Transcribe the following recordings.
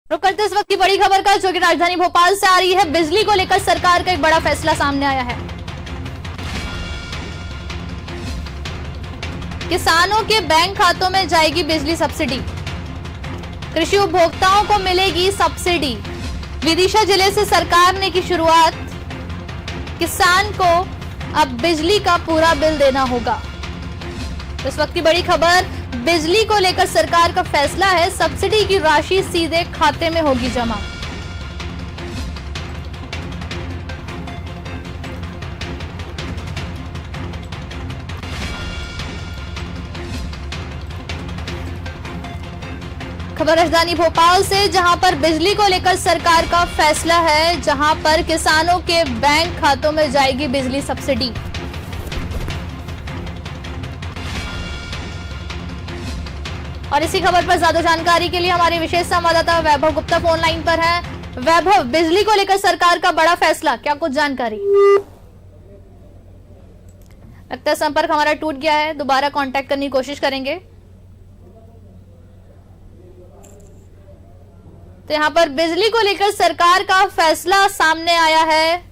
रुक करते इस वक्त की बड़ी खबर का, जो कि राजधानी भोपाल से आ रही है। बिजली को लेकर सरकार का एक बड़ा फैसला सामने आया है। किसानों के बैंक खातों में जाएगी बिजली सब्सिडी, कृषि उपभोक्ताओं को मिलेगी सब्सिडी। विदिशा जिले से सरकार ने की शुरुआत, किसान को अब बिजली का पूरा बिल देना होगा। इस वक्त की बड़ी खबर, बिजली को लेकर सरकार का फैसला है, सब्सिडी की राशि सीधे खाते में होगी जमा। खबर राजधानी भोपाल से, जहां पर बिजली को लेकर सरकार का फैसला है, जहां पर किसानों के बैंक खातों में जाएगी बिजली सब्सिडी। और इसी खबर पर ज्यादा जानकारी के लिए हमारे विशेष संवाददाता वैभव गुप्ता फोन लाइन पर हैं। वैभव, बिजली को लेकर सरकार का बड़ा फैसला, क्या कुछ जानकारी? लगता है संपर्क हमारा टूट गया है, दोबारा कांटेक्ट करने की कोशिश करेंगे। तो यहां पर बिजली को लेकर सरकार का फैसला सामने आया है।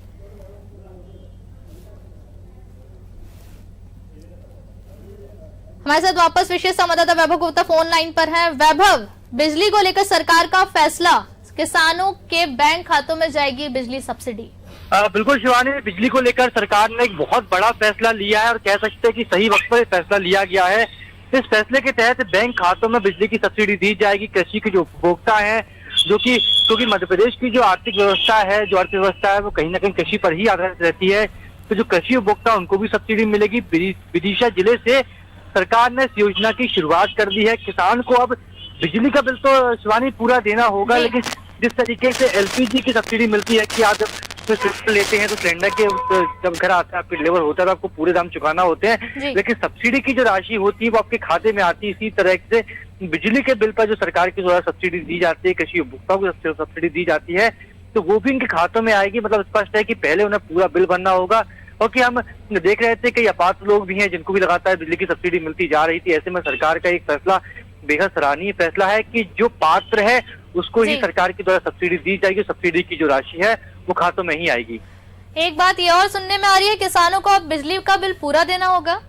हमारे साथ वापस विशेष संवाददाता वैभव गुप्ता फोन लाइन पर हैं। वैभव, बिजली को लेकर सरकार का फैसला, किसानों के बैंक खातों में जाएगी बिजली सब्सिडी। बिल्कुल शिवानी, बिजली को लेकर सरकार ने एक बहुत बड़ा फैसला लिया है और कह सकते हैं कि सही वक्त पर फैसला लिया गया है। इस फैसले के तहत बैंक खातों में बिजली की सब्सिडी दी जाएगी। कृषि के जो उपभोक्ता हैं, जो कि क्योंकि मध्य प्रदेश की जो आर्थिक व्यवस्था है, जो अर्थव्यवस्था है, वो कहीं ना कहीं कृषि पर ही आधारित रहती है, तो जो कृषि उपभोक्ता उनको भी सब्सिडी मिलेगी। विदिशा जिले से सरकार ने इस योजना की शुरुआत कर दी है। किसान को अब बिजली का बिल तो शिवानी पूरा देना होगा, लेकिन जिस तरीके से एलपीजी की सब्सिडी मिलती है कि आप जब सिलेंडर लेते हैं तो सिलेंडर के जब घर आता है, आपके डिलीवर होता है तो आपको पूरे दाम चुकाना होते हैं, लेकिन सब्सिडी की जो राशि होती है वो आपके खाते में आती है। इसी तरह से बिजली के बिल पर जो सरकार के द्वारा सब्सिडी दी जाती है, कृषि उपभोक्ताओं को सब्सिडी दी जाती है, तो वो भी इनके खातों में आएगी। मतलब स्पष्ट है कि पहले उन्हें पूरा बिल भरना होगा। और कि हम देख रहे थे कि अपात्र लोग भी हैं जिनको भी लगातार बिजली की सब्सिडी मिलती जा रही थी। ऐसे में सरकार का एक फैसला बेहद सराहनीय फैसला है कि जो पात्र है उसको ही सरकार के द्वारा सब्सिडी दी जाएगी। सब्सिडी की जो राशि है वो खातों में ही आएगी। एक बात ये और सुनने में आ रही है, किसानों को अब बिजली का बिल पूरा देना होगा।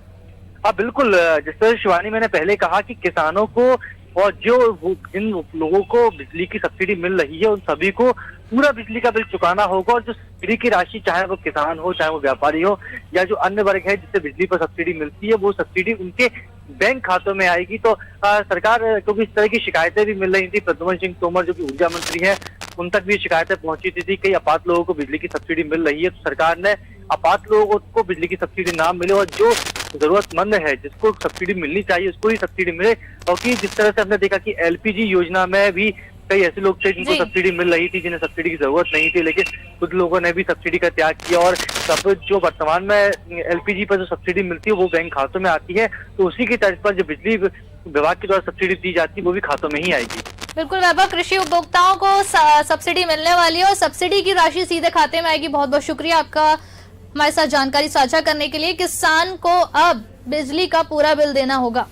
हाँ बिल्कुल, जिस तरह शिवानी मैंने पहले कहा कि किसानों को और जिन लोगों को बिजली की सब्सिडी मिल रही है उन सभी को पूरा बिजली का बिल चुकाना होगा। और जो सब्सिडी की राशि, चाहे वो किसान हो, चाहे वो व्यापारी हो, या जो अन्य वर्ग है जिससे बिजली पर सब्सिडी मिलती है, वो सब्सिडी उनके बैंक खातों में आएगी। तो सरकार, क्योंकि इस तरह की शिकायतें भी मिल रही थी, प्रद्युम्न सिंह तोमर जो कि ऊर्जा मंत्री हैं, उन तक भी शिकायतें पहुंची थी कई अपात्र लोगों को बिजली की सब्सिडी मिल रही है, तो सरकार ने अपात्र लोगों को बिजली की सब्सिडी ना मिले और जो जरूरतमंद है, जिसको सब्सिडी मिलनी चाहिए, उसको ही सब्सिडी मिले। और कि जिस तरह से हमने देखा कि एलपीजी योजना में भी कई ऐसे लोग थे जिनको सब्सिडी मिल रही थी, जिन्हें सब्सिडी की जरूरत नहीं थी, लेकिन कुछ लोगों ने भी सब्सिडी का त्याग किया और सब जो वर्तमान में एलपीजी पर जो सब्सिडी मिलती है वो बैंक खातों में आती है। तो उसी की तर्ज पर जो बिजली विभाग के द्वारा सब्सिडी दी जाती है वो भी खातों में ही आएगी। बिल्कुल वैभव, कृषि उपभोक्ताओं को सब्सिडी मिलने वाली है और सब्सिडी की राशि सीधे खाते में आएगी। बहुत बहुत शुक्रिया आपका हमारे साथ जानकारी साझा करने के लिए। किसान को अब बिजली का पूरा बिल देना होगा।